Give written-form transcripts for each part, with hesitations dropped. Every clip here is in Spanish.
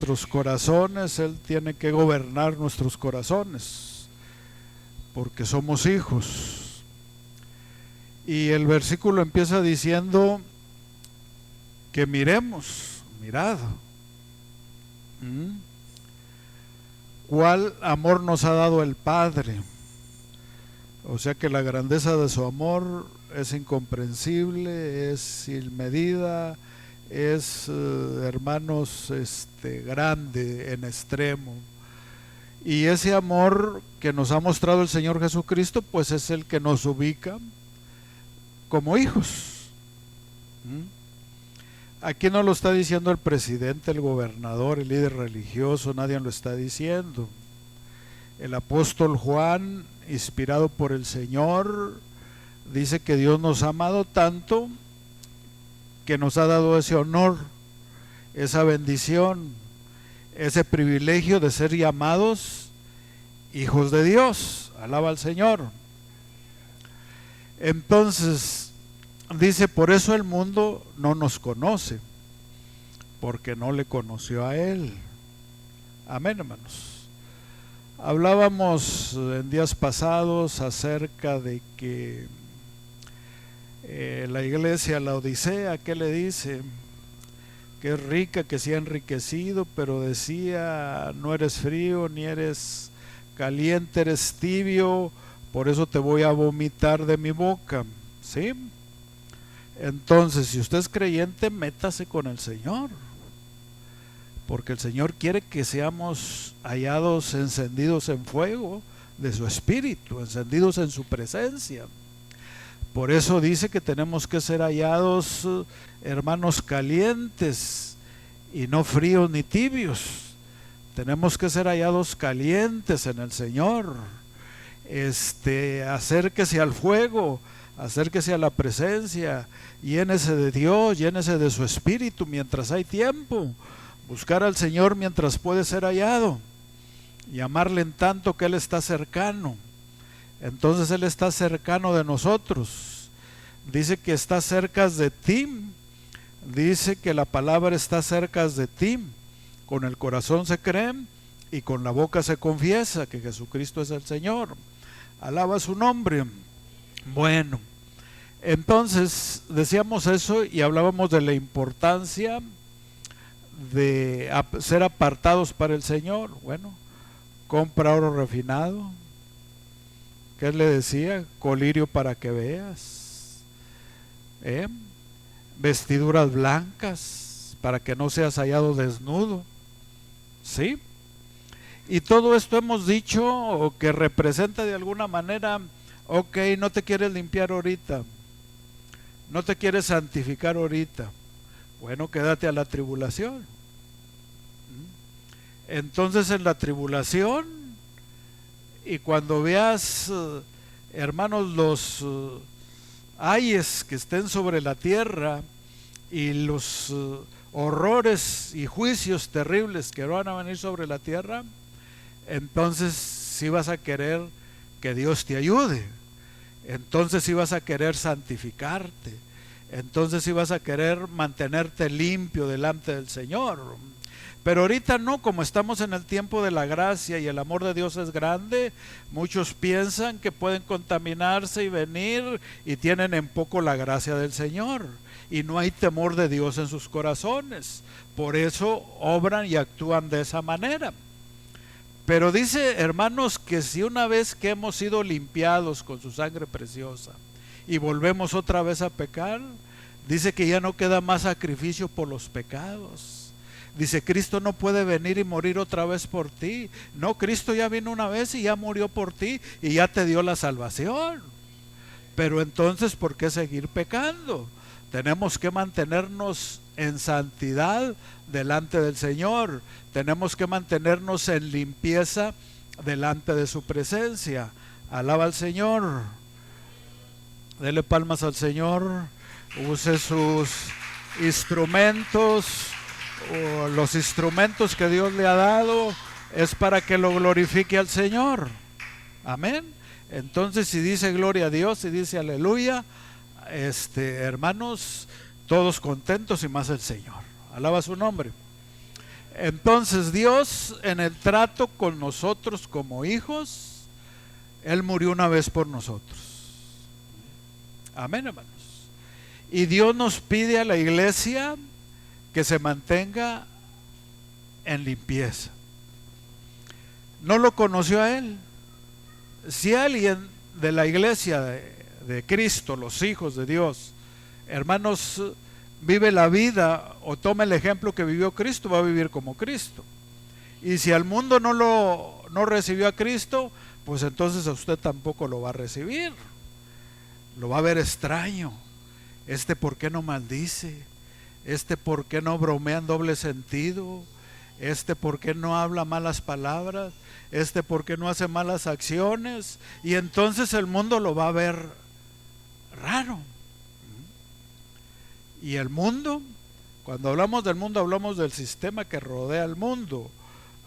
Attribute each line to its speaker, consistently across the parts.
Speaker 1: nuestros corazones, Él tiene que gobernar nuestros corazones, porque somos hijos. Y el versículo empieza diciendo que miremos, mirad, cuál amor nos ha dado el Padre. O sea que la grandeza de su amor es incomprensible, es sin medida, es, hermanos, grande en extremo. Y ese amor que nos ha mostrado el Señor Jesucristo, pues es el que nos ubica como hijos. Aquí no lo está diciendo el presidente, el gobernador, el líder religioso, nadie lo está diciendo. El apóstol Juan, inspirado por el Señor, dice que Dios nos ha amado tanto que nos ha dado ese honor, esa bendición, ese privilegio de ser llamados hijos de Dios. Alaba al Señor. Entonces dice, por eso el mundo no nos conoce, porque no le conoció a Él. Amén, hermanos. Hablábamos en días pasados acerca de que la iglesia, la Odisea, ¿qué le dice? Que es rica, que se ha enriquecido, pero decía, no eres frío ni eres caliente, eres tibio, por eso te voy a vomitar de mi boca. ¿Sí? Entonces, si usted es creyente, métase con el Señor, porque el Señor quiere que seamos hallados encendidos en fuego de su Espíritu, encendidos en su presencia. Por eso dice que tenemos que ser hallados, hermanos, calientes y no fríos ni tibios. Tenemos que ser hallados calientes en el Señor. Acérquese al fuego, acérquese a la presencia, llénese de Dios, llénese de su Espíritu mientras hay tiempo. Buscar al Señor mientras puede ser hallado y amarle en tanto que Él está cercano. Entonces Él está cercano de nosotros. Dice que está cerca de ti. Dice que la palabra está cerca de ti. Con el corazón se cree y con la boca se confiesa que Jesucristo es el Señor. Alaba su nombre. Bueno, entonces decíamos eso y hablábamos de la importancia de ser apartados para el Señor. Bueno, compra oro refinado. ¿Qué le decía? Colirio para que veas. Vestiduras blancas para que no seas hallado desnudo. ¿Sí? Y todo esto hemos dicho que representa de alguna manera, ok, no te quieres limpiar ahorita, no te quieres santificar ahorita. Bueno, quédate a la tribulación. Entonces en la tribulación, y cuando veas, hermanos, los ayes que estén sobre la tierra y los horrores y juicios terribles que van a venir sobre la tierra, entonces sí vas a querer que Dios te ayude. Entonces sí vas a querer santificarte. Entonces sí vas a querer mantenerte limpio delante del Señor. Pero ahorita no, como estamos en el tiempo de la gracia y el amor de Dios es grande, muchos piensan que pueden contaminarse y venir y tienen en poco la gracia del Señor. Y no hay temor de Dios en sus corazones. Por eso obran y actúan de esa manera. Pero dice, hermanos, que si una vez que hemos sido limpiados con su sangre preciosa y volvemos otra vez a pecar, dice que ya no queda más sacrificio por los pecados. Dice, Cristo no puede venir y morir otra vez por ti. No, Cristo ya vino una vez y ya murió por ti y ya te dio la salvación. Pero entonces, ¿por qué seguir pecando? Tenemos que mantenernos en santidad delante del Señor. Tenemos que mantenernos en limpieza delante de su presencia. Alaba al Señor. Dele palmas al Señor. Use sus instrumentos. Los instrumentos que Dios le ha dado es para que lo glorifique al Señor. Amén. Entonces, si dice gloria a Dios, si dice aleluya, hermanos, todos contentos y más el Señor. Alaba su nombre. Entonces Dios, en el trato con nosotros como hijos, Él murió una vez por nosotros. Amén, hermanos. Y Dios nos pide a la iglesia que se mantenga en limpieza. No lo conoció a Él. Si alguien de la iglesia de Cristo, los hijos de Dios, hermanos, vive la vida o toma el ejemplo que vivió Cristo, va a vivir como Cristo. Y si al mundo no recibió a Cristo, pues entonces a usted tampoco lo va a recibir. Lo va a ver extraño. ¿Por qué no maldice? ¿Por qué no bromea en doble sentido? ¿Por qué no habla malas palabras? ¿Por qué no hace malas acciones? Y entonces el mundo lo va a ver raro. Y el mundo, cuando hablamos del mundo, hablamos del sistema que rodea al mundo.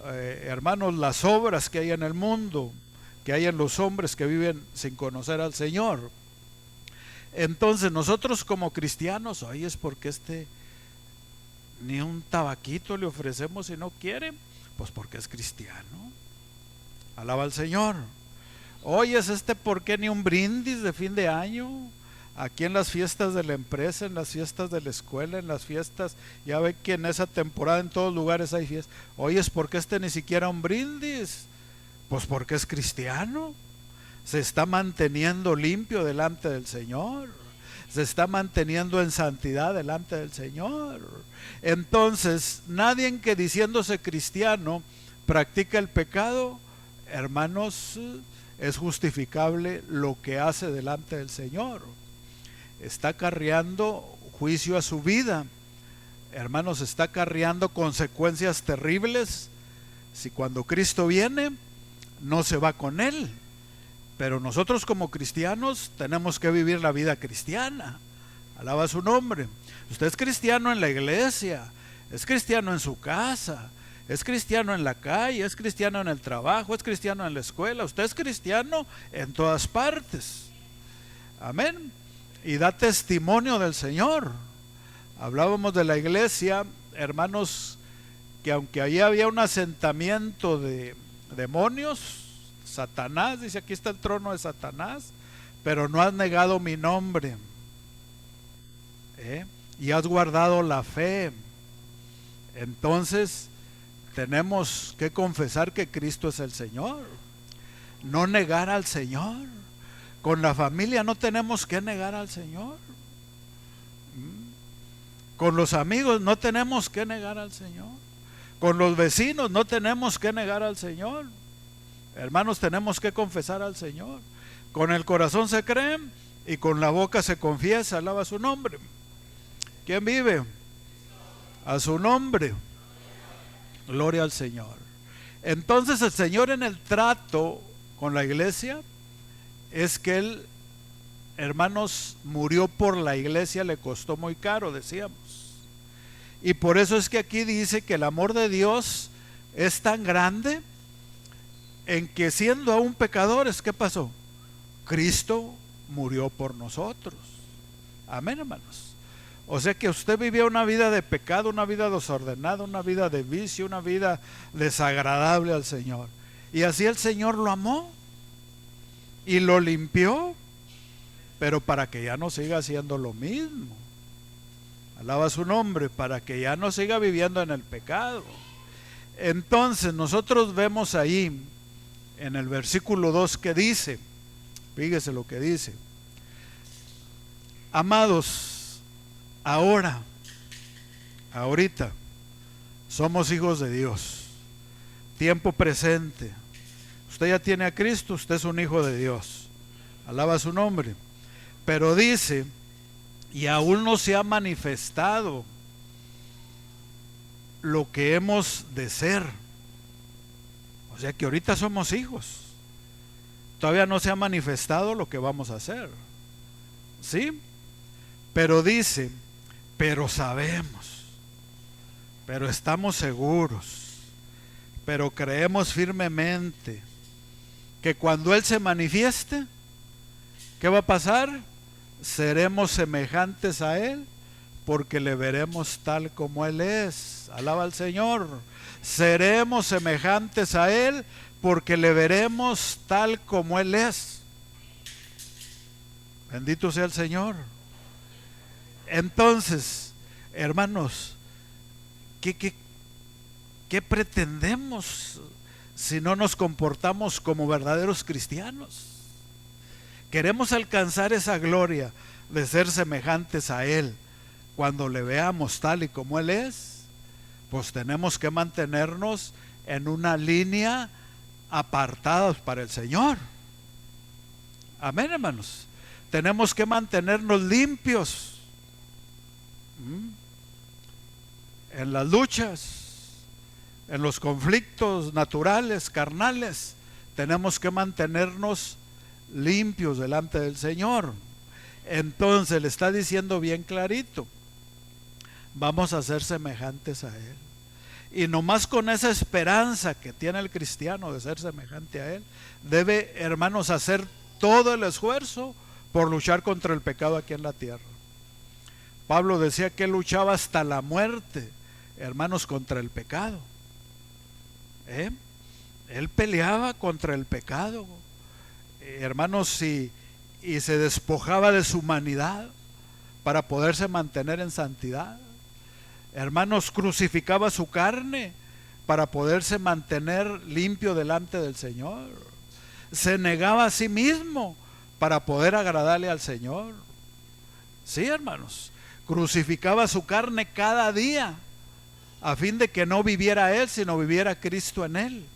Speaker 1: Hermanos, las obras que hay en el mundo, que hay en los hombres que viven sin conocer al Señor. Entonces nosotros como cristianos, oye, es porque ni un tabaquito le ofrecemos si no quiere, pues porque es cristiano. Alaba al Señor. Oye, es ¿por qué ni un brindis de fin de año? Aquí en las fiestas de la empresa, en las fiestas de la escuela, en las fiestas, ya ve que en esa temporada en todos lugares hay fiestas. Oye, es porque ni siquiera un brindis, pues porque es cristiano. Se está manteniendo limpio delante del Señor, se está manteniendo en santidad delante del Señor. Entonces, nadie que diciéndose cristiano practica el pecado, hermanos, es justificable lo que hace delante del Señor. Está acarreando juicio a su vida, hermanos, está acarreando consecuencias terribles si cuando Cristo viene no se va con Él. Pero nosotros como cristianos tenemos que vivir la vida cristiana. Alaba su nombre. Usted es cristiano en la iglesia, es cristiano en su casa, es cristiano en la calle, es cristiano en el trabajo, es cristiano en la escuela. Usted es cristiano en todas partes. Amén. Y da testimonio del Señor. Hablábamos de la iglesia, hermanos, que aunque allí había un asentamiento de demonios, Satanás, dice aquí está el trono de Satanás, pero no has negado mi nombre, y has guardado la fe. Entonces tenemos que confesar que Cristo es el Señor, no negar al Señor. Con la familia no tenemos que negar al Señor. Con los amigos no tenemos que negar al Señor. Con los vecinos no tenemos que negar al Señor. Hermanos, tenemos que confesar al Señor. Con el corazón se cree y con la boca se confiesa. Alaba su nombre. ¿Quién vive? A su nombre. Gloria al Señor. Entonces el Señor en el trato con la iglesia es que Él, hermanos, murió por la iglesia, le costó muy caro, decíamos. Y por eso es que aquí dice que el amor de Dios es tan grande en que siendo aún pecadores, ¿qué pasó? Cristo murió por nosotros. Amén, hermanos. O sea que usted vivía una vida de pecado, una vida desordenada, una vida de vicio, una vida desagradable al Señor. Y así el Señor lo amó y lo limpió, pero para que ya no siga haciendo lo mismo. Alaba su nombre, para que ya no siga viviendo en el pecado. Entonces nosotros vemos ahí en el versículo 2 que dice, fíjese lo que dice: amados, ahorita somos hijos de Dios, tiempo presente. Usted ya tiene a Cristo, usted es un hijo de Dios. Alaba su nombre. Pero dice, y aún no se ha manifestado lo que hemos de ser. O sea que ahorita somos hijos. Todavía no se ha manifestado lo que vamos a hacer. ¿Sí? Pero dice, pero sabemos, pero estamos seguros, pero creemos firmemente que cuando Él se manifieste, ¿qué va a pasar? Seremos semejantes a Él, porque le veremos tal como Él es. Alaba al Señor. Seremos semejantes a Él porque le veremos tal como Él es. Bendito sea el Señor. Entonces, hermanos, ¿qué pretendemos si no nos comportamos como verdaderos cristianos? Queremos alcanzar esa gloria de ser semejantes a Él cuando le veamos tal y como Él es. Pues tenemos que mantenernos en una línea apartados para el Señor. Amén, hermanos. Tenemos que mantenernos limpios en las luchas, en los conflictos naturales, carnales. Tenemos que mantenernos limpios delante del Señor. Entonces le está diciendo bien clarito: vamos a ser semejantes a Él. Y nomás con esa esperanza que tiene el cristiano de ser semejante a Él, debe, hermanos, hacer todo el esfuerzo por luchar contra el pecado aquí en la tierra. Pablo decía que él luchaba hasta la muerte, hermanos, contra el pecado. Él peleaba contra el pecado, hermanos, y se despojaba de su humanidad para poderse mantener en santidad. Hermanos, crucificaba su carne para poderse mantener limpio delante del Señor. Se negaba a sí mismo para poder agradarle al Señor. Sí, hermanos, crucificaba su carne cada día a fin de que no viviera él, sino viviera Cristo en él.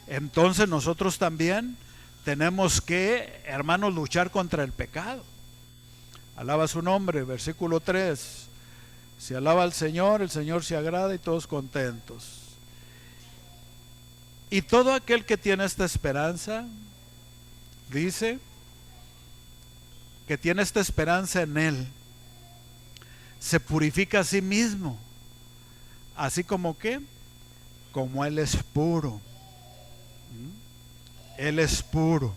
Speaker 1: Entonces nosotros también tenemos que, hermanos, luchar contra el pecado. Alaba su nombre, versículo 3. Si alaba al Señor, el Señor se agrada y todos contentos. Y todo aquel que tiene esta esperanza, dice, que tiene esta esperanza en Él, se purifica a sí mismo, así como que, como Él es puro. Él es puro.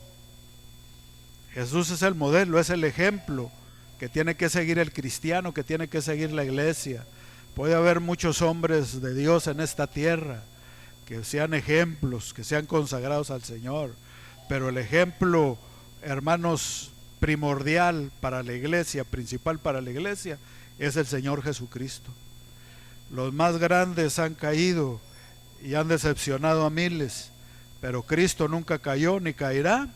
Speaker 1: Jesús es el modelo, es el ejemplo que tiene que seguir el cristiano, que tiene que seguir la iglesia. Puede haber muchos hombres de Dios en esta tierra que sean ejemplos, que sean consagrados al Señor, pero el ejemplo, hermanos, primordial para la iglesia, principal para la iglesia, es el Señor Jesucristo. Los más grandes han caído y han decepcionado a miles, pero Cristo nunca cayó, ni caerá,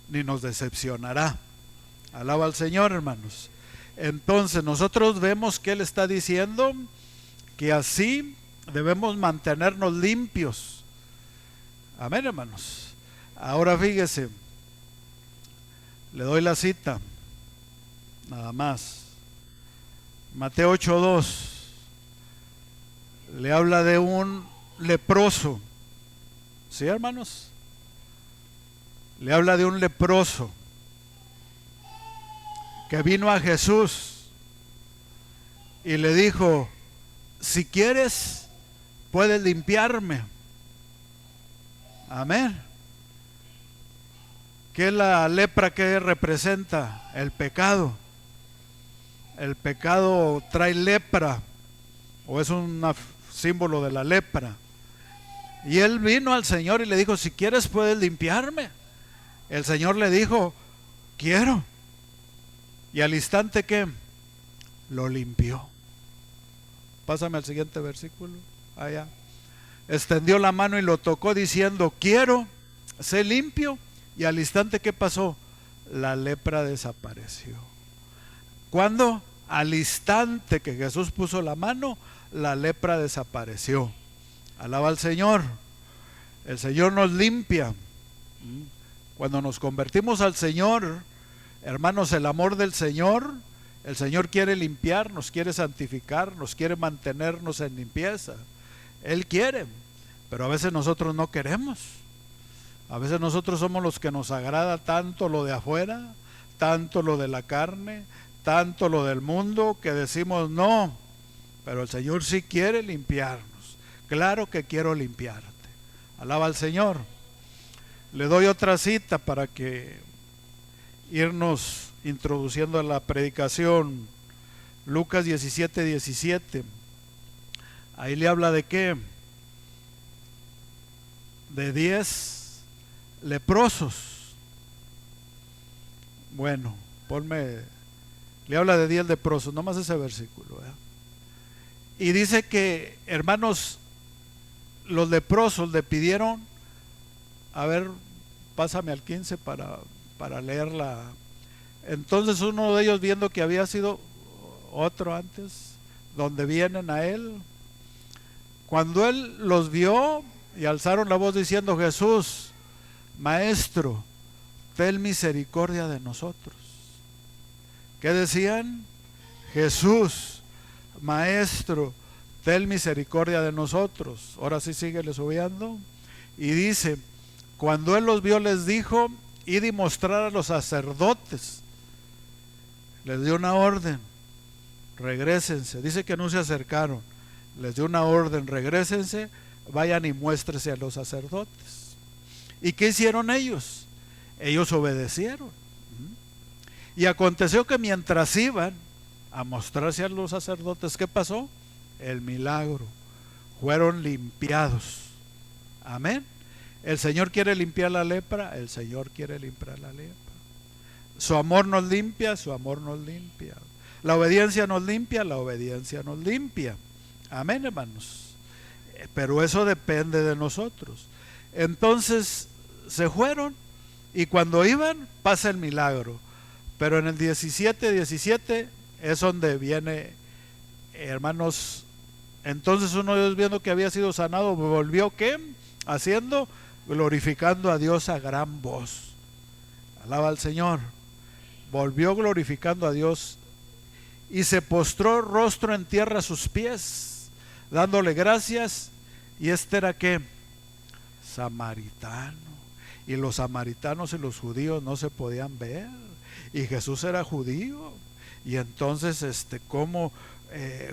Speaker 1: ni nos decepcionará. Alaba al Señor, hermanos. Entonces nosotros vemos que Él está diciendo que así debemos mantenernos limpios. Amén, hermanos. Ahora fíjese, le doy la cita, nada más. Mateo 8:2 le habla de un leproso. ¿Sí, hermanos? Le habla de un leproso que vino a Jesús y le dijo: si quieres, puedes limpiarme. Amén. ¿Qué es la lepra? ¿Qué representa? El pecado. El pecado trae lepra, o es un símbolo de la lepra. Y él vino al Señor y le dijo: si quieres, puedes limpiarme. El Señor le dijo: quiero. Y al instante que lo limpió. Pásame al siguiente versículo. Allá. Extendió la mano y lo tocó diciendo: quiero, sé limpio. Y al instante que pasó, la lepra desapareció. ¿Cuándo? Al instante que Jesús puso la mano, la lepra desapareció. Alaba al Señor. El Señor nos limpia. Cuando nos convertimos al Señor, hermanos, el amor del Señor, el Señor quiere limpiarnos, quiere santificarnos, quiere mantenernos en limpieza. Él quiere, pero a veces nosotros no queremos. A veces nosotros somos los que nos agrada tanto lo de afuera, tanto lo de la carne, tanto lo del mundo, que decimos no. Pero el Señor sí quiere limpiarnos. Claro que quiero limpiarte. Alaba al Señor. Le doy otra cita para que irnos introduciendo a la predicación. Lucas 17:17. Ahí le habla de qué, de 10 leprosos. Bueno, le habla de 10 leprosos, nomás ese versículo, ¿eh? Y dice que, hermanos, los leprosos le pidieron, a ver, pásame al 15 para leerla. Entonces uno de ellos, viendo que había sido otro antes, donde vienen a él, cuando él los vio, y alzaron la voz diciendo: Jesús, Maestro, ten misericordia de nosotros. ¿Qué decían? Jesús, Maestro, ten misericordia de nosotros. Ahora sí, síguele subiendo. Y dice: cuando él los vio, les dijo: id y mostrar a los sacerdotes. Les dio una orden: regrésense. Dice que no se acercaron. Les dio una orden: regrésense, vayan y muéstrese a los sacerdotes. ¿Y qué hicieron ellos? Ellos obedecieron. Y aconteció que mientras iban a mostrarse a los sacerdotes, ¿qué pasó? El milagro. Fueron limpiados. Amén. El Señor quiere limpiar la lepra, el Señor quiere limpiar la lepra. Su amor nos limpia, su amor nos limpia. La obediencia nos limpia, la obediencia nos limpia. Amén, hermanos. Pero eso depende de nosotros. Entonces se fueron, y cuando iban pasa el milagro. Pero en el 17 es donde viene, hermanos. Entonces uno de ellos, viendo que había sido sanado, volvió, ¿qué? Haciendo, glorificando a Dios a gran voz. Alaba al Señor. Volvió glorificando a Dios y se postró rostro en tierra a sus pies, dándole gracias. Y este era, ¿qué? Samaritano. Y los samaritanos y los judíos no se podían ver. Y Jesús era judío. Y entonces, ¿cómo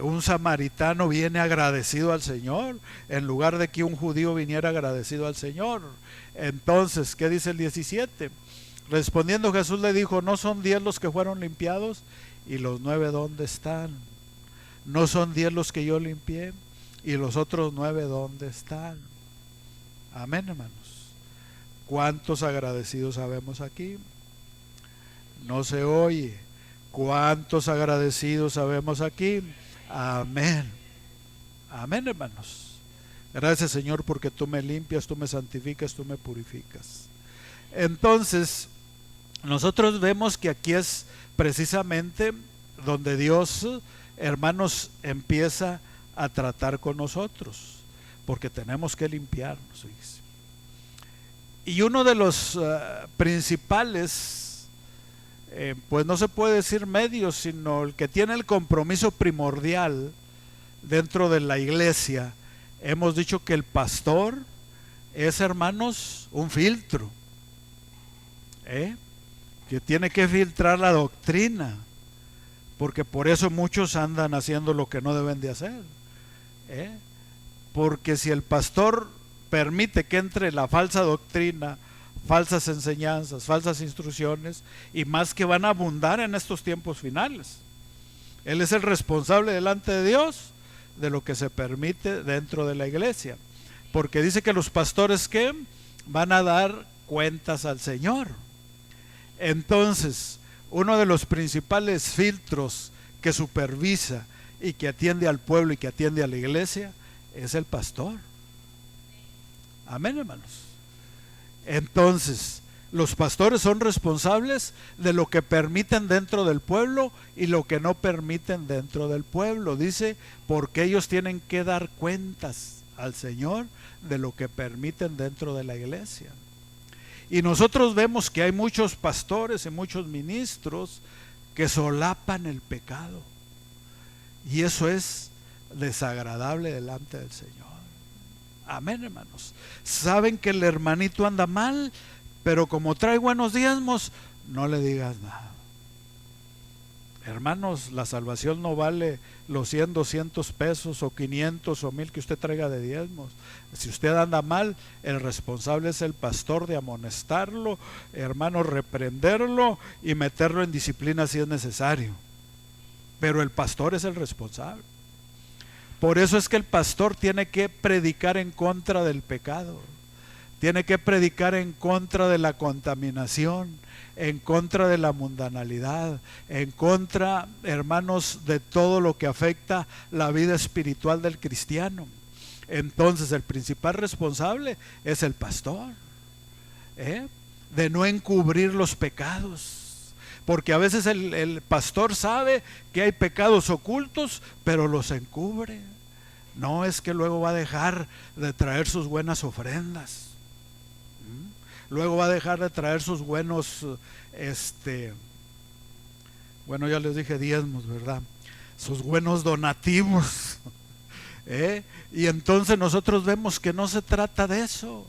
Speaker 1: un samaritano viene agradecido al Señor, en lugar de que un judío viniera agradecido al Señor? Entonces, ¿qué dice el 17? Respondiendo Jesús le dijo: ¿no son 10 los que fueron limpiados? ¿Y los 9 dónde están? ¿No son 10 los que yo limpié? ¿Y los otros 9 dónde están? Amén, hermanos. ¿Cuántos agradecidos sabemos aquí? No se oye. ¿Cuántos agradecidos sabemos aquí? Amén. Amén, hermanos. Gracias, Señor, porque tú me limpias, tú me santificas, tú me purificas. Entonces, nosotros vemos que aquí es precisamente donde Dios, hermanos, empieza a tratar con nosotros, porque tenemos que limpiarnos, fíjese. Y uno de los principales, pues no se puede decir medios, sino el que tiene el compromiso primordial dentro de la iglesia, hemos dicho que el pastor es, hermanos, un filtro, que tiene que filtrar la doctrina, porque por eso muchos andan haciendo lo que no deben de hacer, porque si el pastor permite que entre la falsa doctrina, falsas enseñanzas, falsas instrucciones, y más que van a abundar en estos tiempos finales, él es el responsable delante de Dios de lo que se permite dentro de la iglesia, porque dice que los pastores, ¿qué? Van a dar cuentas al Señor. Entonces, uno de los principales filtros que supervisa y que atiende al pueblo y que atiende a la iglesia es el pastor. Amén, hermanos. Entonces, los pastores son responsables de lo que permiten dentro del pueblo y lo que no permiten dentro del pueblo. Dice, porque ellos tienen que dar cuentas al Señor de lo que permiten dentro de la iglesia. Y nosotros vemos que hay muchos pastores y muchos ministros que solapan el pecado, y eso es desagradable delante del Señor. Amén, hermanos. Saben que el hermanito anda mal, pero como trae buenos diezmos, no le digas nada. Hermanos, la salvación no vale los 100, 200 pesos o 500 o 1000 que usted traiga de diezmos. Si usted anda mal, el responsable es el pastor de amonestarlo, hermanos, reprenderlo y meterlo en disciplina si es necesario. pero el pastor es el responsable. Por eso es que el pastor tiene que predicar en contra del pecado, tiene que predicar en contra de la contaminación, en contra de la mundanalidad, en contra, hermanos, de todo lo que afecta la vida espiritual del cristiano. Entonces el principal responsable es el pastor, de no encubrir los pecados, porque a veces el pastor sabe que hay pecados ocultos, pero los encubre. No es que luego va a dejar de traer sus buenas ofrendas, luego va a dejar de traer sus buenos, bueno, ya les dije diezmos, ¿verdad? Sus buenos donativos. Y entonces nosotros vemos que no se trata de eso.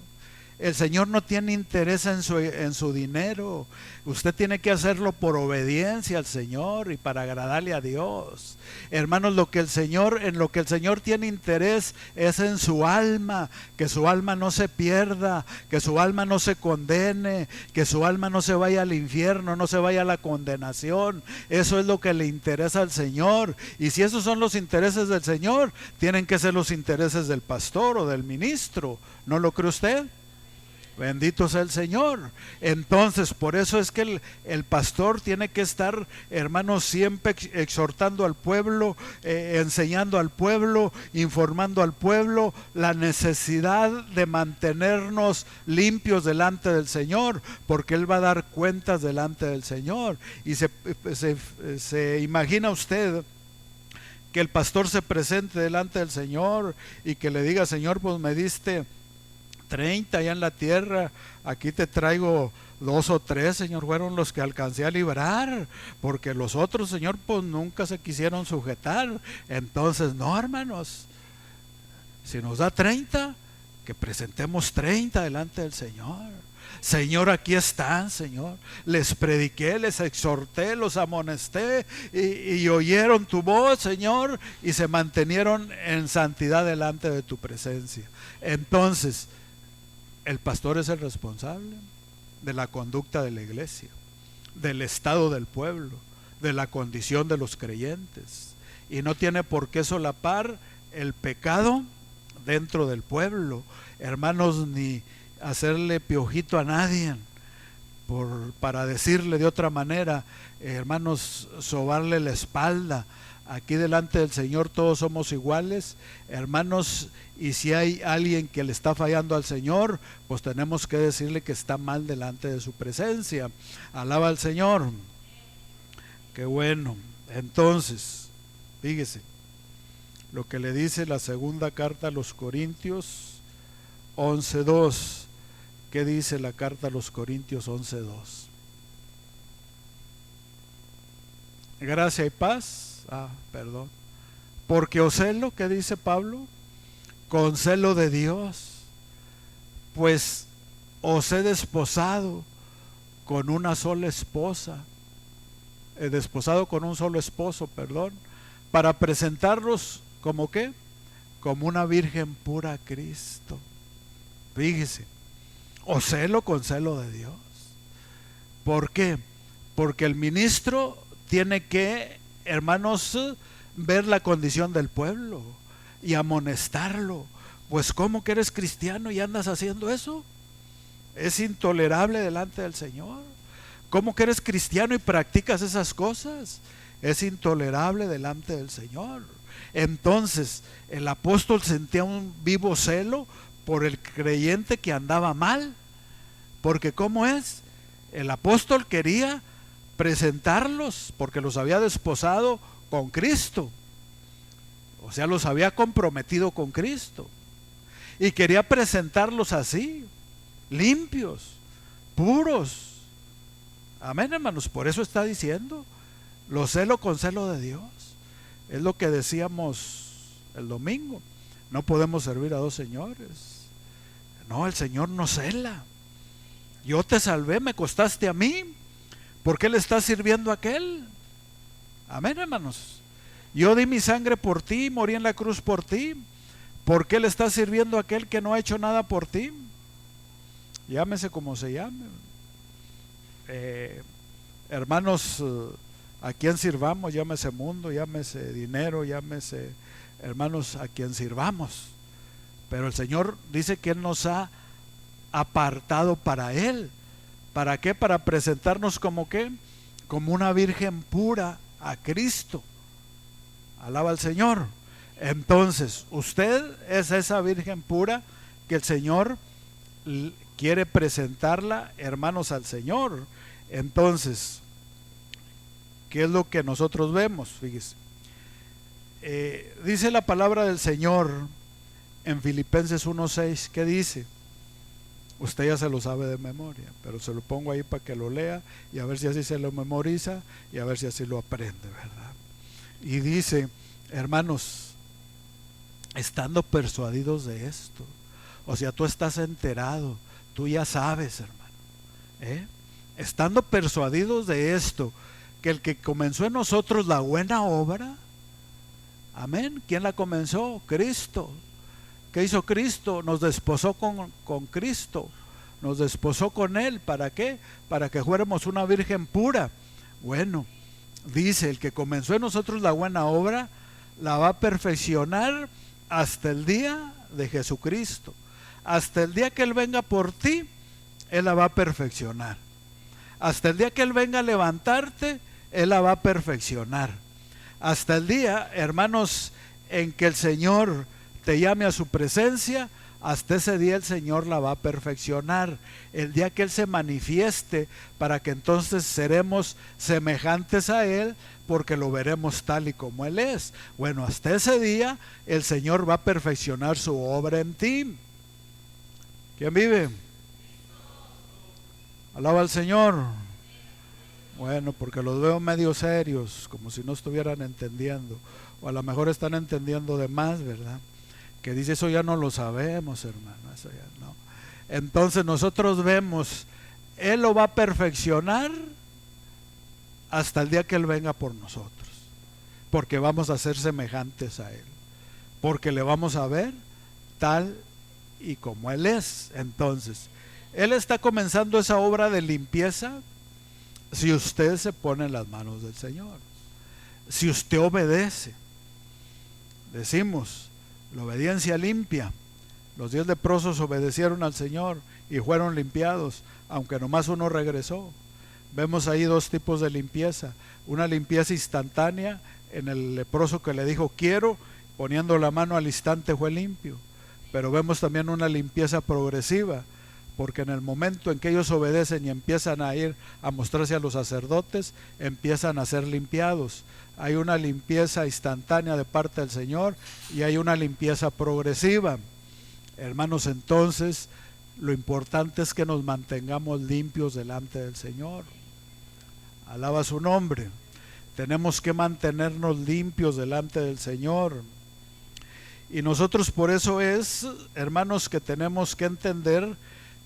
Speaker 1: El Señor no tiene interés en su dinero. Usted tiene que hacerlo por obediencia al Señor y para agradarle a Dios. Hermanos, en lo que el Señor tiene interés es en su alma, que su alma no se pierda, que su alma no se condene, que su alma no se vaya al infierno, no se vaya a la condenación. Eso es lo que le interesa al Señor. Y si esos son los intereses del Señor, tienen que ser los intereses del pastor o del ministro. ¿No lo cree usted? Bendito sea el Señor. Entonces, por eso es que el pastor tiene que estar, hermanos, siempre exhortando al pueblo, enseñando al pueblo, informando al pueblo la necesidad de mantenernos limpios delante del Señor, porque Él va a dar cuentas delante del Señor. Y se imagina usted que el pastor se presente delante del Señor y que le diga: Señor, pues me diste 30 allá en la tierra, aquí te traigo 2 o 3, Señor, fueron los que alcancé a librar, porque los otros, Señor, pues nunca se quisieron sujetar. Entonces, no, hermanos, si nos da 30, que presentemos 30 delante del Señor. Señor, aquí están, Señor, les prediqué, les exhorté, los amonesté y oyeron tu voz, Señor, y se mantenieron en santidad delante de tu presencia. Entonces, el pastor es el responsable de la conducta de la iglesia, del estado del pueblo, de la condición de los creyentes, y no tiene por qué solapar el pecado dentro del pueblo, hermanos, ni hacerle piojito a nadie para decirle de otra manera, hermanos, sobarle la espalda. Aquí delante del Señor todos somos iguales, hermanos, y si hay alguien que le está fallando al Señor, pues tenemos que decirle que está mal delante de su presencia. Alaba al Señor. Qué bueno. Entonces, fíjese lo que le dice la segunda carta a los Corintios 11:2. ¿Qué dice la carta a los Corintios 11:2? Gracia y paz. Perdón. Porque os celo, ¿qué dice Pablo? Con celo de Dios, pues os he desposado con una sola esposa, he desposado con un solo esposo, perdón, para presentarlos como ¿qué? Como una virgen pura a Cristo. Fíjese, os celo con celo de Dios. ¿Por qué? Porque el ministro tiene que, hermanos, ver la condición del pueblo y amonestarlo. Pues ¿cómo que eres cristiano y andas haciendo eso? Es intolerable delante del Señor. ¿Cómo que eres cristiano y practicas esas cosas? Es intolerable delante del Señor. Entonces el apóstol sentía un vivo celo por el creyente que andaba mal, porque ¿cómo es? El apóstol quería presentarlos porque los había desposado con Cristo, o sea, los había comprometido con Cristo, y quería presentarlos así, limpios, puros. Amén, hermanos. Por eso está diciendo: lo celo con celo de Dios. Es lo que decíamos el domingo. No podemos servir a dos señores. No, el Señor nos cela. Yo te salvé, me costaste a mí, ¿por qué le estás sirviendo a aquel? Amén, hermanos. Yo di mi sangre por ti, morí en la cruz por ti, ¿por qué le estás sirviendo a aquel que no ha hecho nada por ti? Llámese como se llame. Hermanos, a quien sirvamos, llámese mundo, llámese dinero, llámese, hermanos, a quien sirvamos. Pero el Señor dice que Él nos ha apartado para Él. ¿Para qué? Para presentarnos como ¿qué? Como una virgen pura a Cristo. Alaba al Señor. Entonces, usted es esa virgen pura que el Señor quiere presentarla, hermanos, al Señor. Entonces, ¿qué es lo que nosotros vemos? Fíjese. Dice la palabra del Señor en Filipenses 1:6, ¿qué dice? Usted ya se lo sabe de memoria, pero se lo pongo ahí para que lo lea y a ver si así se lo memoriza y a ver si así lo aprende, ¿verdad? Y dice, hermanos, estando persuadidos de esto, o sea, tú estás enterado, tú ya sabes, hermano, estando persuadidos de esto, que el que comenzó en nosotros la buena obra, amén, ¿quién la comenzó? Cristo. ¿Qué hizo Cristo? Nos desposó con Cristo, nos desposó con Él. ¿Para qué? Para que fuéramos una virgen pura. Bueno, dice, el que comenzó en nosotros la buena obra, la va a perfeccionar hasta el día de Jesucristo. Hasta el día que Él venga por ti, Él la va a perfeccionar. Hasta el día que Él venga a levantarte, Él la va a perfeccionar. Hasta el día, hermanos, en que el Señor te llame a su presencia, hasta ese día el Señor la va a perfeccionar. El día que Él se manifieste, para que entonces seremos semejantes a Él, porque lo veremos tal y como Él es. Bueno, hasta ese día el Señor va a perfeccionar su obra en ti. ¿Quién vive? Alaba al Señor. Bueno, porque los veo medio serios, como si no estuvieran entendiendo, o a lo mejor están entendiendo de más, ¿verdad? Que dice, eso ya no lo sabemos, hermano, eso ya no. Entonces nosotros vemos, Él lo va a perfeccionar hasta el día que Él venga por nosotros, porque vamos a ser semejantes a Él, porque le vamos a ver tal y como Él es. Entonces, Él está comenzando esa obra de limpieza si usted se pone en las manos del Señor, si usted obedece. Decimos, la obediencia limpia. Los 10 leprosos obedecieron al Señor y fueron limpiados, aunque nomás uno regresó. Vemos ahí dos tipos de limpieza. Una limpieza instantánea en el leproso que le dijo quiero, poniendo la mano al instante fue limpio. Pero vemos también una limpieza progresiva, porque en el momento en que ellos obedecen y empiezan a ir a mostrarse a los sacerdotes, empiezan a ser limpiados. Hay una limpieza instantánea de parte del Señor y hay una limpieza progresiva. Hermanos, entonces lo importante es que nos mantengamos limpios delante del Señor. Alaba su nombre. Tenemos que mantenernos limpios delante del Señor. Y nosotros por eso es, hermanos, que tenemos que entender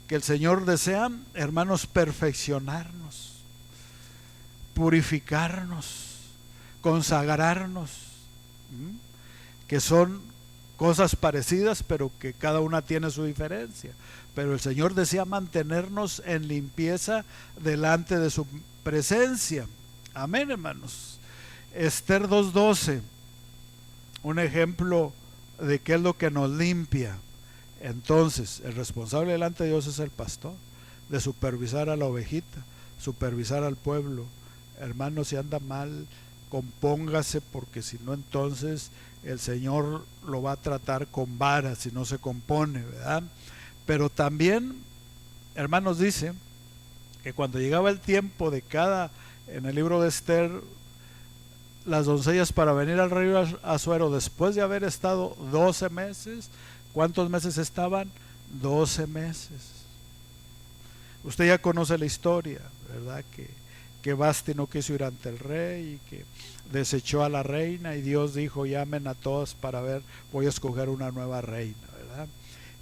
Speaker 1: que el Señor desea, hermanos, perfeccionarnos, purificarnos, consagrarnos, que son cosas parecidas, pero que cada una tiene su diferencia. Pero el Señor desea mantenernos en limpieza delante de su presencia. Amén, hermanos. Esther 2:12, un ejemplo de qué es lo que nos limpia. Entonces, el responsable delante de Dios es el pastor, de supervisar a la ovejita, supervisar al pueblo. Hermano, si anda mal, compóngase, porque si no, entonces el Señor lo va a tratar con vara si no se compone, ¿verdad? Pero también, hermanos, dice que cuando llegaba el tiempo de en el libro de Esther, las doncellas para venir al rey Asuero, después de haber estado 12 meses, ¿cuántos meses estaban? 12 meses. Usted ya conoce la historia, ¿verdad? Que Vasti no quiso ir ante el rey y que desechó a la reina, y Dios dijo, llamen a todos para ver, voy a escoger una nueva reina, ¿verdad?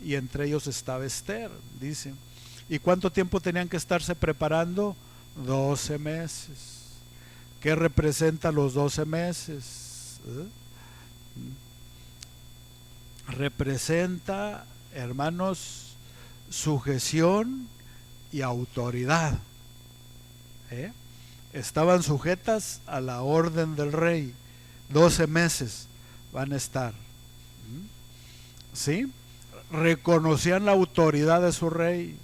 Speaker 1: Y entre ellos estaba Esther, dice. ¿Y cuánto tiempo tenían que estarse preparando? 12 meses. ¿Qué representa los 12 meses? Representa, hermanos, sujeción y autoridad. estaban sujetas a la orden del rey. 12 meses van a estar. ¿Sí? Reconocían la autoridad de su rey.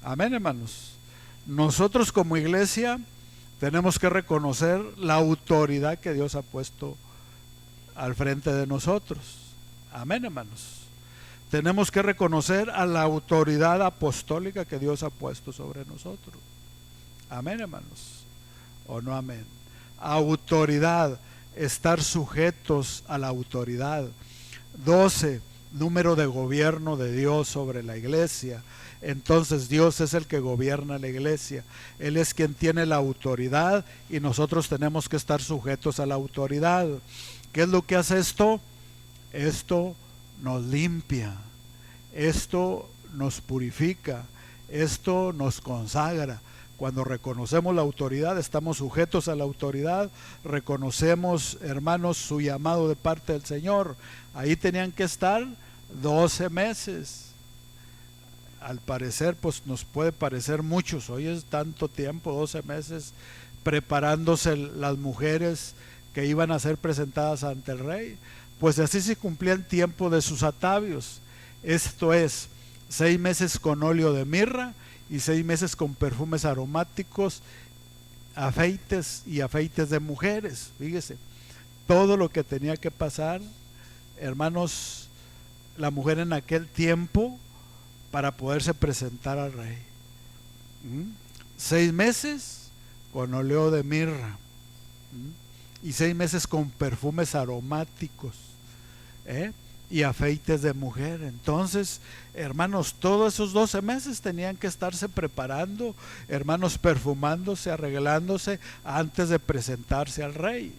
Speaker 1: Amén, hermanos. Nosotros como iglesia tenemos que reconocer la autoridad que Dios ha puesto al frente de nosotros. Amén, hermanos. Tenemos que reconocer a la autoridad apostólica que Dios ha puesto sobre nosotros. Amén, hermanos. ¿O no amén? Autoridad, estar sujetos a la autoridad. 12, número de gobierno de Dios sobre la iglesia. Entonces Dios es el que gobierna la iglesia. Él es quien tiene la autoridad y nosotros tenemos que estar sujetos a la autoridad. ¿Qué es lo que hace esto? Esto nos limpia, esto nos purifica, esto nos consagra. Cuando reconocemos la autoridad, estamos sujetos a la autoridad, reconocemos, hermanos, su llamado de parte del Señor. Ahí tenían que estar 12 meses. Al parecer, pues nos puede parecer muchos, hoy es tanto tiempo, 12 meses, preparándose las mujeres que iban a ser presentadas ante el rey. Pues así se cumplía el tiempo de sus atavios. Esto es, 6 meses con óleo de mirra y 6 meses con perfumes aromáticos, afeites y afeites de mujeres. Fíjese, todo lo que tenía que pasar, hermanos, la mujer en aquel tiempo para poderse presentar al rey. 6 meses con óleo de mirra y 6 meses con perfumes aromáticos y afeites de mujer. Entonces, hermanos, todos esos 12 meses tenían que estarse preparando, hermanos, perfumándose, arreglándose antes de presentarse al rey.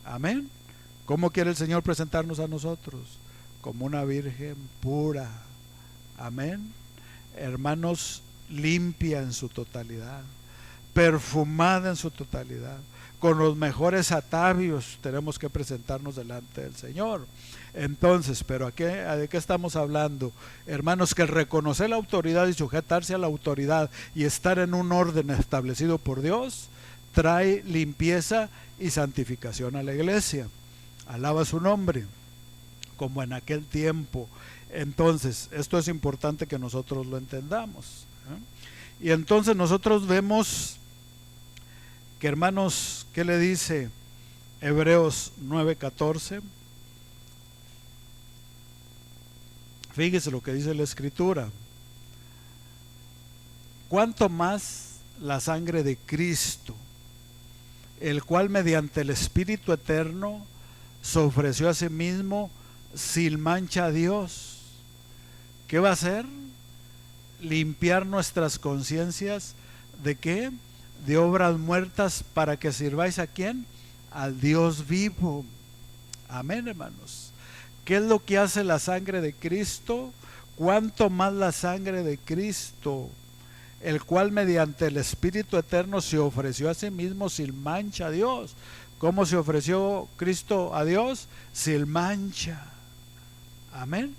Speaker 1: Amén. ¿Cómo quiere el Señor presentarnos a nosotros? Como una virgen pura. Amén. Hermanos, limpia en su totalidad, perfumada en su totalidad, con los mejores atavios tenemos que presentarnos delante del Señor. Entonces, ¿pero de qué estamos hablando? Hermanos, que el reconocer la autoridad y sujetarse a la autoridad y estar en un orden establecido por Dios trae limpieza y santificación a la iglesia. Alaba su nombre, como en aquel tiempo. Entonces, esto es importante que nosotros lo entendamos. Y entonces nosotros vemos que, hermanos, ¿qué le dice Hebreos 9:14? Fíjese lo que dice la Escritura. ¿Cuánto más la sangre de Cristo, el cual mediante el Espíritu Eterno se ofreció a sí mismo sin mancha a Dios? ¿Qué va a hacer? Limpiar nuestras conciencias ¿de qué? De obras muertas, para que sirváis ¿a quién? Al Dios vivo. Amén, hermanos. ¿Qué es lo que hace la sangre de Cristo? ¿Cuánto más la sangre de Cristo, el cual mediante el Espíritu Eterno se ofreció a sí mismo sin mancha a Dios? ¿Cómo se ofreció Cristo a Dios? Sin mancha. Amén.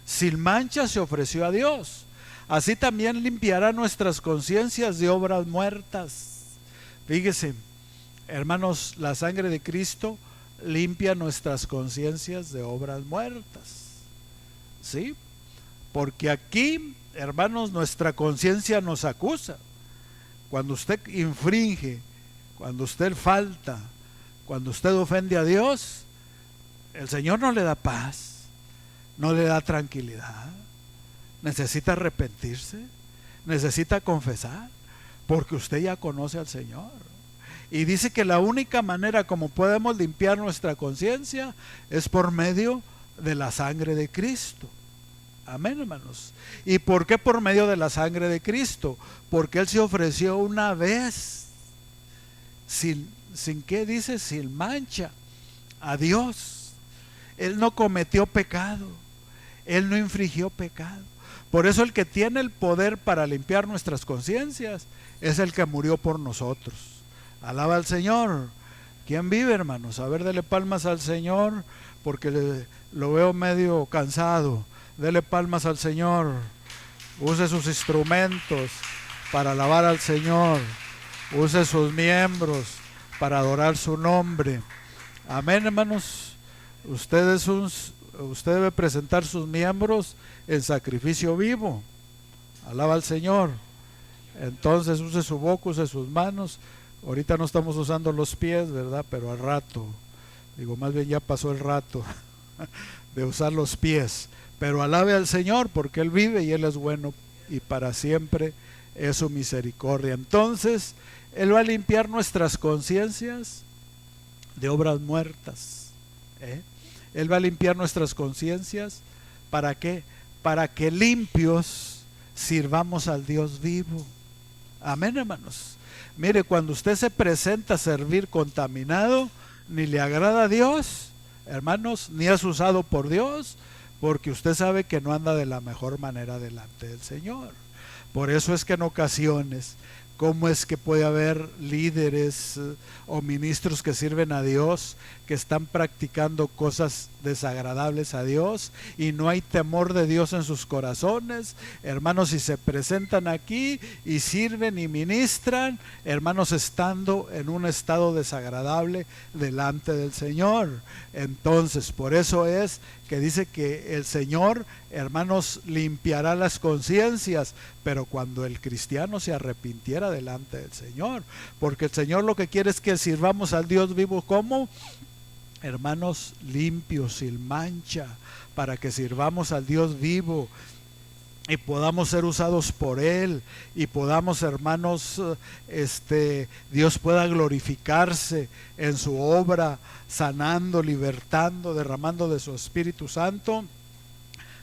Speaker 1: Sin mancha se ofreció a Dios. Así también limpiará nuestras conciencias de obras muertas. Fíjese, hermanos, la sangre de Cristo limpia nuestras conciencias de obras muertas. ¿Sí? Porque aquí, hermanos, nuestra conciencia nos acusa. Cuando usted infringe, cuando usted falta, cuando usted ofende a Dios, el Señor no le da paz, no le da tranquilidad. Necesita arrepentirse, necesita confesar, porque usted ya conoce al Señor. Y dice que la única manera como podemos limpiar nuestra conciencia es por medio de la sangre de Cristo. Amén, hermanos. ¿Y por qué por medio de la sangre de Cristo? Porque Él se ofreció una vez, sin qué dice, sin mancha, a Dios. Él no cometió pecado, Él no infringió pecado. Por eso el que tiene el poder para limpiar nuestras conciencias es el que murió por nosotros. Alaba al Señor. ¿Quién vive, hermanos? A ver, dele palmas al Señor, porque lo veo medio cansado. Dele palmas al Señor. Use sus instrumentos para alabar al Señor. use sus miembros para adorar su nombre. Amén, hermanos. Usted debe presentar sus miembros en sacrificio vivo. Alaba al Señor. Entonces use su boca, use sus manos. Ahorita no estamos usando los pies, ¿verdad? Pero al rato, digo, más bien ya pasó el rato de usar los pies. Pero alabe al Señor porque Él vive y Él es bueno y para siempre es su misericordia. Entonces Él va a limpiar nuestras conciencias de obras muertas. Él va a limpiar nuestras conciencias. ¿Para qué? Para que limpios sirvamos al Dios vivo. Amén, hermanos. Mire, cuando usted se presenta a servir contaminado, ni le agrada a Dios, hermanos, ni es usado por Dios, porque usted sabe que no anda de la mejor manera delante del Señor. Por eso es que en ocasiones, ¿cómo es que puede haber líderes o ministros que sirven a Dios, que están practicando cosas desagradables a Dios y no hay temor de Dios en sus corazones? Hermanos, si se presentan aquí y sirven y ministran, hermanos, estando en un estado desagradable delante del Señor. Entonces, por eso es que dice que el Señor, hermanos, limpiará las conciencias, pero cuando el cristiano se arrepintiera delante del Señor, porque el Señor lo que quiere es que sirvamos al Dios vivo, ¿cómo? Hermanos, limpios, sin mancha, para que sirvamos al Dios vivo y podamos ser usados por Él y podamos, hermanos, Dios pueda glorificarse en su obra, sanando, libertando, derramando de su Espíritu Santo.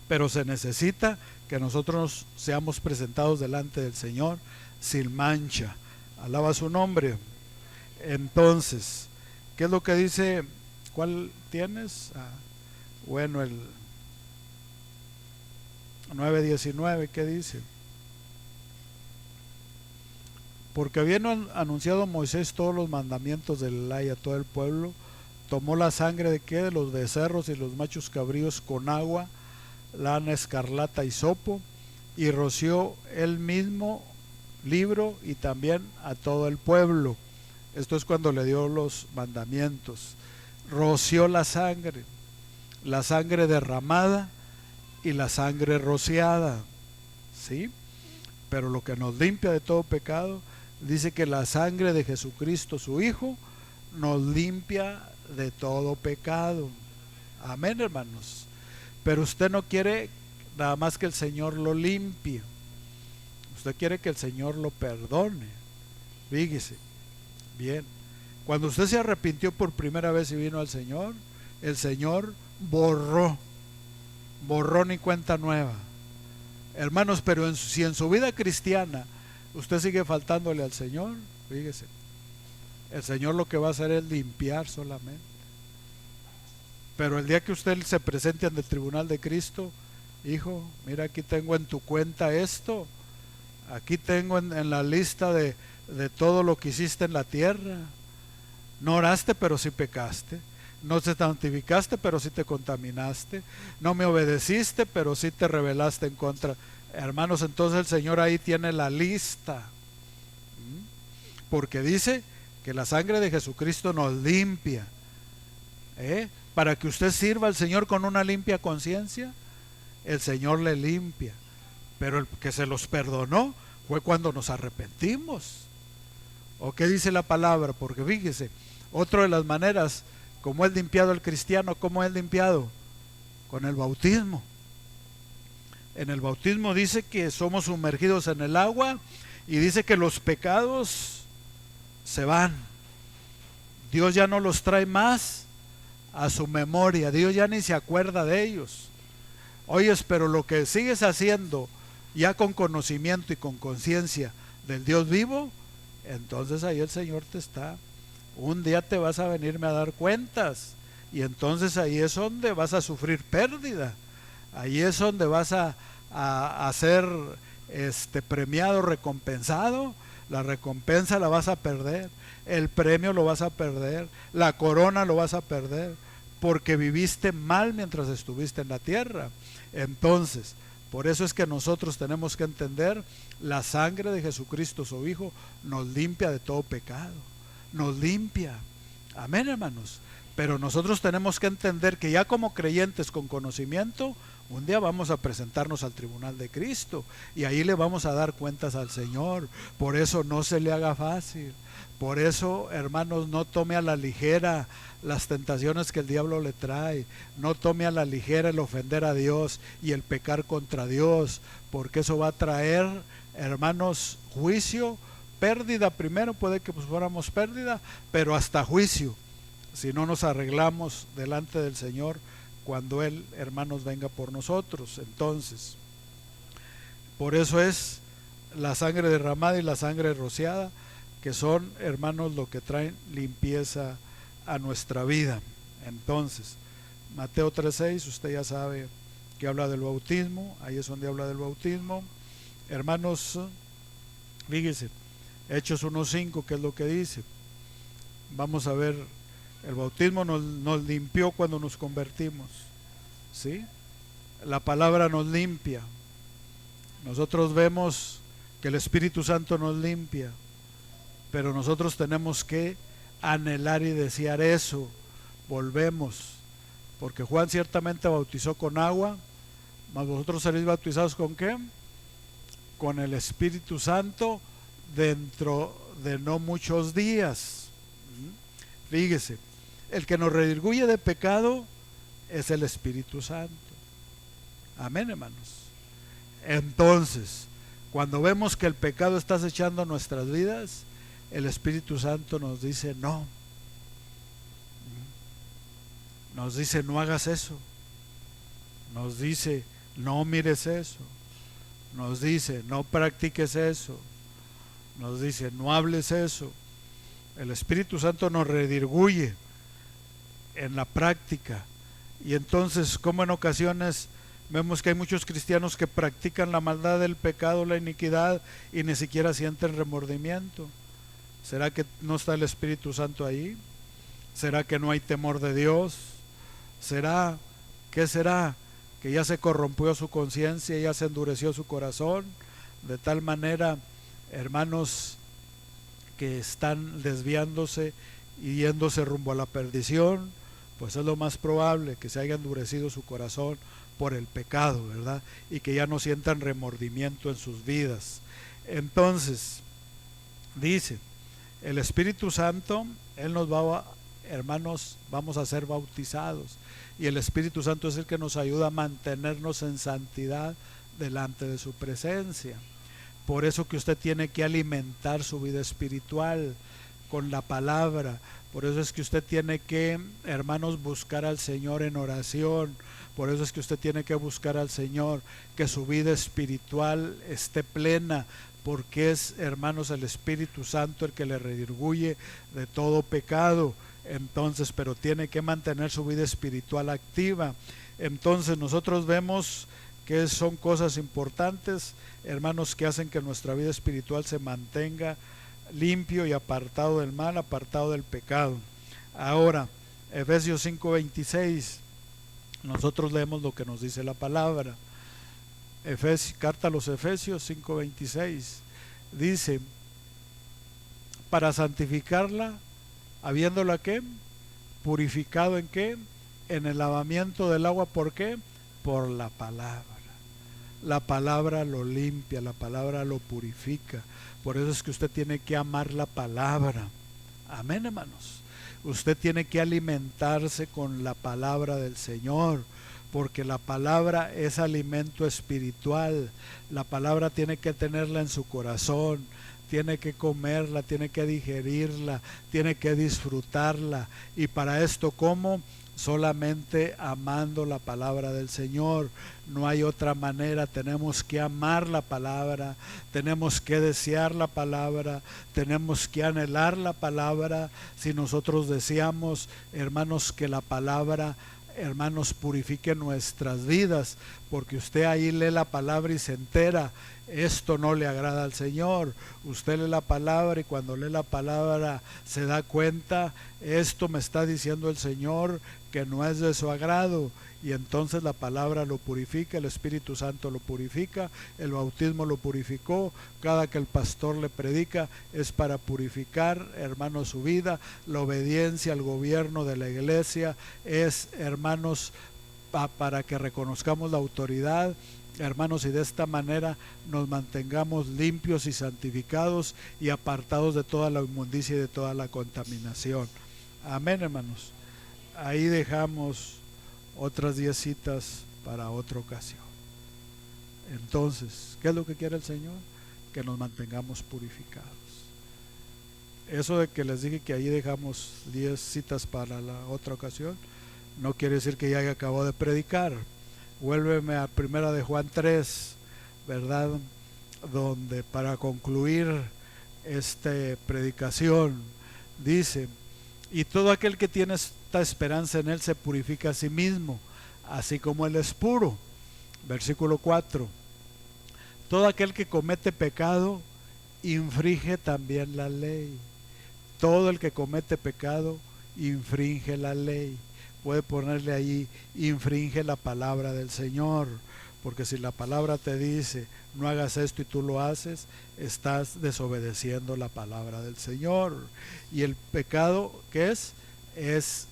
Speaker 1: Pero se necesita que nosotros seamos presentados delante del Señor sin mancha. Alaba su nombre. Entonces, ¿qué es lo que dice? ¿Cuál tienes? Bueno, el 9:19, ¿qué dice? Porque habiendo anunciado Moisés todos los mandamientos de la ley a todo el pueblo, tomó la sangre de ¿qué? De los becerros y los machos cabríos con agua, lana escarlata y hisopo, y roció él mismo libro y también a todo el pueblo. Esto es cuando le dio los mandamientos. Roció la sangre derramada y la sangre rociada, ¿sí? Pero lo que nos limpia de todo pecado, dice que la sangre de Jesucristo, su Hijo, nos limpia de todo pecado. Amén, hermanos. Pero usted no quiere nada más que el Señor lo limpie, usted quiere que el Señor lo perdone. Fíjese bien, cuando usted se arrepintió por primera vez y vino al Señor, el Señor borró ni cuenta nueva, hermanos. Pero si en su vida cristiana usted sigue faltándole al Señor, fíjese, el Señor lo que va a hacer es limpiar solamente. Pero el día que usted se presente ante el tribunal de Cristo, hijo, mira, aquí tengo en tu cuenta esto, aquí tengo en la lista de todo lo que hiciste en la tierra. No oraste, pero sí pecaste. No te santificaste, pero sí te contaminaste. No me obedeciste, pero sí te rebelaste en contra. Hermanos, entonces el Señor ahí tiene la lista. Porque dice que la sangre de Jesucristo nos limpia. Para que usted sirva al Señor con una limpia conciencia, el Señor le limpia. Pero el que se los perdonó fue cuando nos arrepentimos. ¿O qué dice la palabra? Porque fíjese, otra de las maneras como es limpiado el cristiano, ¿cómo es limpiado? Con el bautismo. En el bautismo dice que somos sumergidos en el agua y dice que los pecados se van. Dios ya no los trae más a su memoria, Dios ya ni se acuerda de ellos. Oyes, pero lo que sigues haciendo ya con conocimiento y con conciencia del Dios vivo, entonces ahí el Señor te está. Un día te vas a venirme a dar cuentas y entonces ahí es donde vas a sufrir pérdida. Ahí es donde vas a ser premiado, recompensado. La recompensa la vas a perder, el premio lo vas a perder, la corona lo vas a perder, porque viviste mal mientras estuviste en la tierra. Entonces, Por eso es que nosotros tenemos que entender, la sangre de Jesucristo su Hijo nos limpia de todo pecado, nos limpia. Amén, hermanos. Pero nosotros tenemos que entender que ya como creyentes con conocimiento, un día vamos a presentarnos al tribunal de Cristo y ahí le vamos a dar cuentas al Señor. Por eso no se le haga fácil. Por eso, hermanos, no tome a la ligera las tentaciones que el diablo le trae. No tome a la ligera el ofender a Dios y el pecar contra Dios, porque eso va a traer, hermanos, juicio, pérdida. Primero puede que pues fuéramos pérdida, pero hasta juicio, si no nos arreglamos delante del Señor cuando Él, hermanos, venga por nosotros. Entonces, por eso es la sangre derramada y la sangre rociada, que son, hermanos, lo que traen limpieza a nuestra vida. Entonces, Mateo 3:6, usted ya sabe que habla del bautismo, ahí es donde habla del bautismo. Hermanos, fíjese, Hechos 1:5, ¿qué es lo que dice? Vamos a ver, el bautismo nos limpió cuando nos convertimos, ¿sí? La palabra nos limpia. Nosotros vemos que el Espíritu Santo nos limpia, pero nosotros tenemos que anhelar y desear eso. Volvemos, porque Juan ciertamente bautizó con agua, mas vosotros seréis bautizados ¿con qué? Con el Espíritu Santo dentro de no muchos días. Fíjese, el que nos redarguye de pecado es el Espíritu Santo. Amén, hermanos. Entonces, cuando vemos que el pecado está acechando nuestras vidas, el Espíritu Santo nos dice no. Nos dice no hagas eso. Nos dice no mires eso. Nos dice no practiques eso. Nos dice no hables eso. El Espíritu Santo nos redarguye en la práctica. Y entonces, como en ocasiones vemos que hay muchos cristianos que practican la maldad, del pecado, la iniquidad, y ni siquiera sienten remordimiento. ¿Será que no está el Espíritu Santo ahí? ¿Será que no hay temor de Dios? ¿Será? ¿Qué será? Que ya se corrompió su conciencia, ya se endureció su corazón, de tal manera, hermanos, que están desviándose y yéndose rumbo a la perdición. Pues es lo más probable que se haya endurecido su corazón por el pecado, ¿verdad? Y que ya no sientan remordimiento en sus vidas. Entonces, dice, el Espíritu Santo, Él nos va, hermanos, vamos a ser bautizados, y el Espíritu Santo es el que nos ayuda a mantenernos en santidad delante de su presencia. Por eso que usted tiene que alimentar su vida espiritual con la palabra. Por eso es que usted tiene que, hermanos, buscar al Señor en oración. Por eso es que usted tiene que buscar al Señor, que su vida espiritual esté plena, porque es, hermanos, el Espíritu Santo el que le redarguye de todo pecado. Entonces, pero tiene que mantener su vida espiritual activa. Entonces nosotros vemos que son cosas importantes, hermanos, que hacen que nuestra vida espiritual se mantenga limpio y apartado del mal, apartado del pecado. Ahora, Efesios 5:26, nosotros leemos lo que nos dice la palabra. Carta a los Efesios 5:26 dice: para santificarla, habiéndola ¿qué? Purificado ¿en qué? En el lavamiento del agua. ¿Por qué? Por la palabra. La palabra lo limpia, la palabra lo purifica. Por eso es que usted tiene que amar la palabra. Amén, hermanos. Usted tiene que alimentarse con la palabra del Señor, porque la palabra es alimento espiritual. La palabra tiene que tenerla en su corazón, tiene que comerla, tiene que digerirla, tiene que disfrutarla. Y para esto, ¿cómo? Solamente amando la palabra del Señor. No hay otra manera. Tenemos que amar la palabra, tenemos que desear la palabra, tenemos que anhelar la palabra. Si nosotros deseamos, hermanos, que la palabra, hermanos, purifique nuestras vidas, porque usted ahí lee la palabra y se entera, esto no le agrada al Señor. Usted lee la palabra y cuando lee la palabra se da cuenta, esto me está diciendo el Señor que no es de su agrado. Y entonces la palabra lo purifica, el Espíritu Santo lo purifica, el bautismo lo purificó, cada que el pastor le predica es para purificar, hermanos, su vida. La obediencia al gobierno de la iglesia es, hermanos, para que reconozcamos la autoridad, hermanos, y de esta manera nos mantengamos limpios y santificados y apartados de toda la inmundicia y de toda la contaminación. Amén, hermanos. Ahí dejamos otras 10 citas para otra ocasión. Entonces, ¿qué es lo que quiere el Señor? Que nos mantengamos purificados. Eso de que les dije que ahí dejamos 10 citas para la otra ocasión, no quiere decir que ya haya acabado de predicar. Vuélveme a primera de Juan 3, ¿verdad? Donde para concluir esta predicación dice: y todo aquel que tiene esta esperanza en él se purifica a sí mismo, así como él es puro. Versículo 4: todo aquel que comete pecado infringe también la ley. Todo el que comete pecado infringe la ley. Puede ponerle ahí, infringe la palabra del Señor, porque si la palabra te dice no hagas esto y tú lo haces, estás desobedeciendo la palabra del Señor. Y el pecado, ¿qué es? Es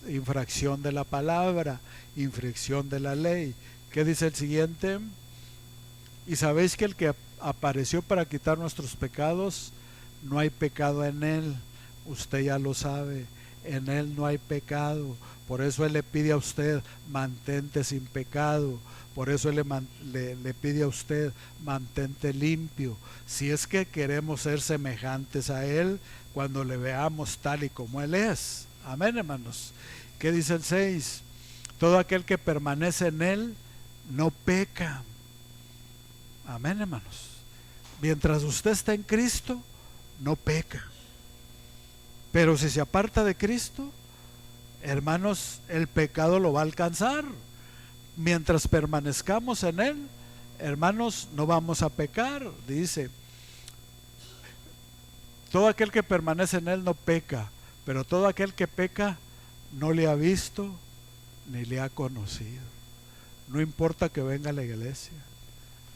Speaker 1: infracción de la palabra, infracción de la ley. ¿Qué dice el siguiente? Y sabéis que el que apareció para quitar nuestros pecados, no hay pecado en él. Usted ya lo sabe, en él no hay pecado. Por eso él le pide a usted, mantente sin pecado. Por eso él le pide a usted, mantente limpio. Si es que queremos ser semejantes a él cuando le veamos tal y como él es. Amén, hermanos. ¿Qué dice el 6? Todo aquel que permanece en él no peca. Amén, hermanos. Mientras usted está en Cristo, no peca. Pero si se aparta de Cristo, hermanos, el pecado lo va a alcanzar. Mientras permanezcamos en él, hermanos, no vamos a pecar. Dice: todo aquel que permanece en él no peca, pero todo aquel que peca no le ha visto ni le ha conocido. No importa que venga a la iglesia,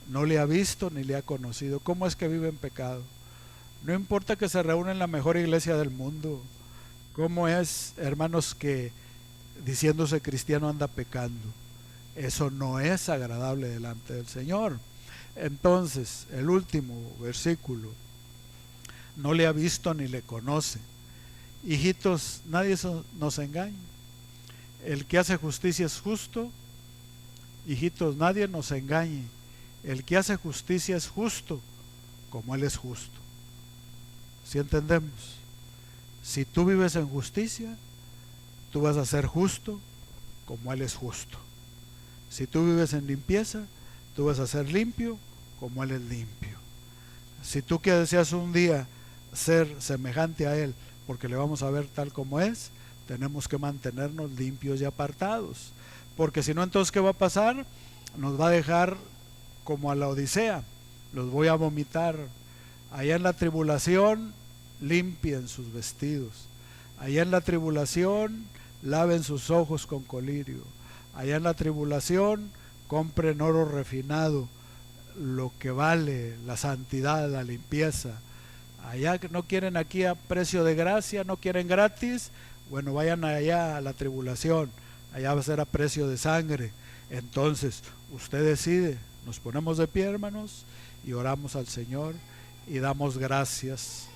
Speaker 1: no le ha visto ni le ha conocido. ¿Cómo es que vive en pecado? No importa que se reúna en la mejor iglesia del mundo. ¿Cómo es, hermanos, que diciéndose cristiano anda pecando? Eso no es agradable delante del Señor. Entonces, el último versículo: no le ha visto ni le conoce. Hijitos, nadie nos engaña. El que hace justicia es justo. Hijitos, nadie nos engañe. El que hace justicia es justo, como él es justo. ¿Sí entendemos? Si tú vives en justicia, tú vas a ser justo como él es justo. Si tú vives en limpieza, tú vas a ser limpio como él es limpio. Si tú que deseas un día ser semejante a él, porque le vamos a ver tal como es, tenemos que mantenernos limpios y apartados. Porque si no, entonces ¿qué va a pasar? Nos va a dejar como a la Odisea. Los voy a vomitar. Allá en la tribulación, limpien sus vestidos. Allá en la tribulación, laven sus ojos con colirio. Allá en la tribulación, compren oro refinado, lo que vale, la santidad, la limpieza. Allá no quieren aquí a precio de gracia, no quieren gratis, bueno, vayan allá a la tribulación, allá va a ser a precio de sangre. Entonces, usted decide. Nos ponemos de pie, hermanos, y oramos al Señor y damos gracias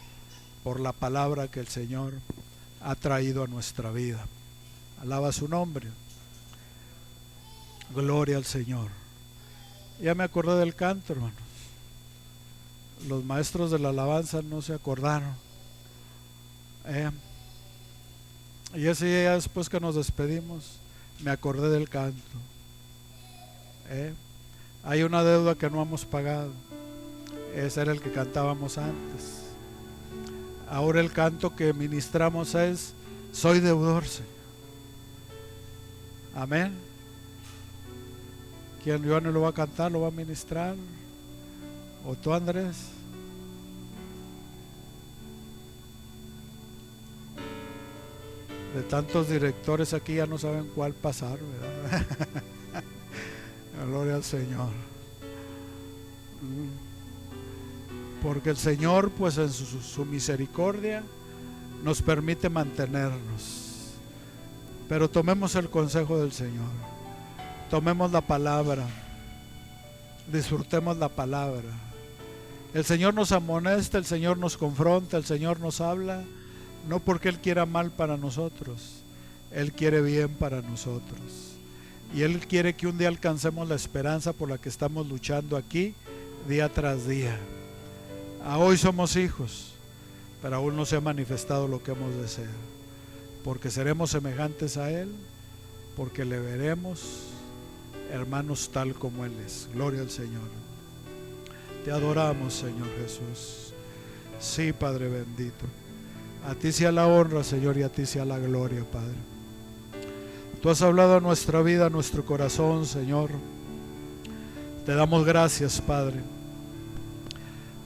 Speaker 1: por la palabra que el Señor ha traído a nuestra vida. Alaba su nombre. Gloria al Señor. Ya me acordé del canto, hermanos. Los maestros de la alabanza no se acordaron. Y ese día, después que nos despedimos, me acordé del canto. Hay una deuda que no hemos pagado. Ese era el que cantábamos antes. Ahora el canto que ministramos es: soy deudor, Señor. Amén. Quien yo no lo va a cantar, lo va a ministrar. ¿O tú, Andrés? De tantos directores aquí ya no saben cuál pasar, ¿verdad? Gloria al Señor. Porque el Señor, pues en su misericordia, nos permite mantenernos. Pero tomemos el consejo del Señor. Tomemos la palabra. Disfrutemos la palabra. El Señor nos amonesta, el Señor nos confronta, el Señor nos habla, no porque Él quiera mal para nosotros, Él quiere bien para nosotros. Y Él quiere que un día alcancemos la esperanza por la que estamos luchando aquí, día tras día. Hoy somos hijos, pero aún no se ha manifestado lo que hemos de ser, porque seremos semejantes a Él, porque le veremos, hermanos, tal como Él es. Gloria al Señor. Te adoramos, Señor Jesús. Sí, Padre bendito. A ti sea la honra, Señor, y a ti sea la gloria, Padre. Tú has hablado a nuestra vida, a nuestro corazón, Señor. Te damos gracias, Padre.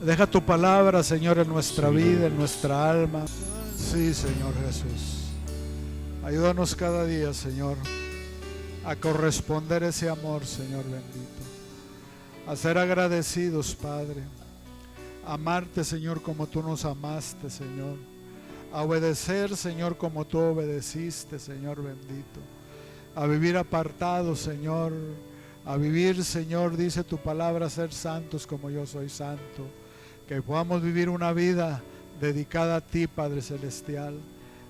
Speaker 1: Deja tu palabra, Señor, en nuestra vida, en nuestra alma. Sí, Señor Jesús. Ayúdanos cada día, Señor, a corresponder ese amor, Señor bendito. A ser agradecidos, Padre. A amarte, Señor, como tú nos amaste, Señor. A obedecer, Señor, como tú obedeciste, Señor bendito. A vivir apartados, Señor. A vivir, Señor, dice tu palabra, ser santos como yo soy santo. Que podamos vivir una vida dedicada a ti, Padre Celestial.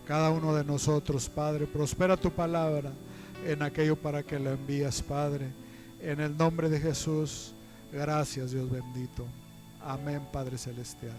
Speaker 1: Cada uno de nosotros, Padre. Prospera tu palabra en aquello para que la envías, Padre. En el nombre de Jesús. Gracias, Dios bendito. Amén, Padre Celestial.